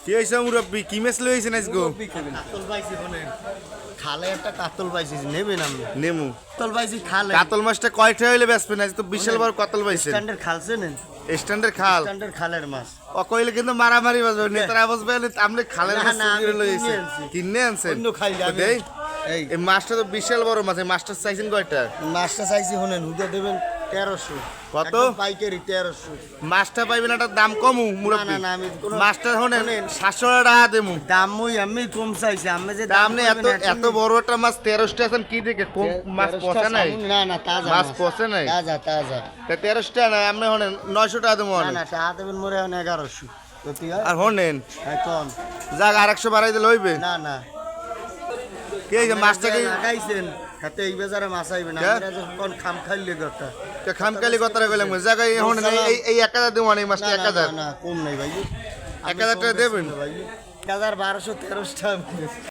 কি হয়েছে মুরব্বী কি মেস লইছেন আজকে কাতল পাইছি ফোনে খালে একটা কাতল পাইছি নেবেন আপনি নেমু কাতল পাইছি খালে কাতল মাছটা কয়টা হইলে বেচবেন আজ তো বিশাল বড় কাতল পাইছেন স্ট্যান্ডার্ড খালছে নেন স্ট্যান্ডার্ড খাল স্ট্যান্ডার্ড খালের মাছ অকইলে কিন্তু মারামারি বাজবে নেতারা বসবে আপনি খালের না, মাছ না, চুরি করে আমি লইছেন কিনে আনছি। কিনে আনছেন অন্য খাই তো আমি দেই এই এই মাছটা তো বিশাল বড় মাছ এই মাছটা চাইছেন কয়টা মাছটা চাইছি শুনেন হুদে দেবেন 1300 কত? একদম পাইকারি 1300 মাছটা পাইবেন একটা দাম কমু মুরব্বী না, না, আমি কোনো- মাছটা শোনেন 700 টাকা দেমু দাম আমি কম চাইছি আমি যে দাম নেই করবেন এত বড় একটা মাছ 1300 আছেন কি দেখে কম মাছ 1300 পচে নাই না না তাজা মাছ পচে নাই তাজা তাজা তা 1300 টাকা নাই আপনি শোনেন 900 টাকা দেবো না অনেক না টাকা দেবেন মোরে 1100 যদি হয় আর শোনেন কম যাক আর 100 বাড়াই দিলে হইবে না না কি এই যে মাছটাকে লাগাইছেন হাতে এই বাজারে মাছ আইবে না কে? আমরা যখন খাম খাইলে কথা খামকালি কথা কইলাম জায়গায় শোনেন এই 1000 দেবো এই মাছটা 1000 না কম নাই ভাই 1000 টাকা দেবেন ভাই 1200 1300 টাকা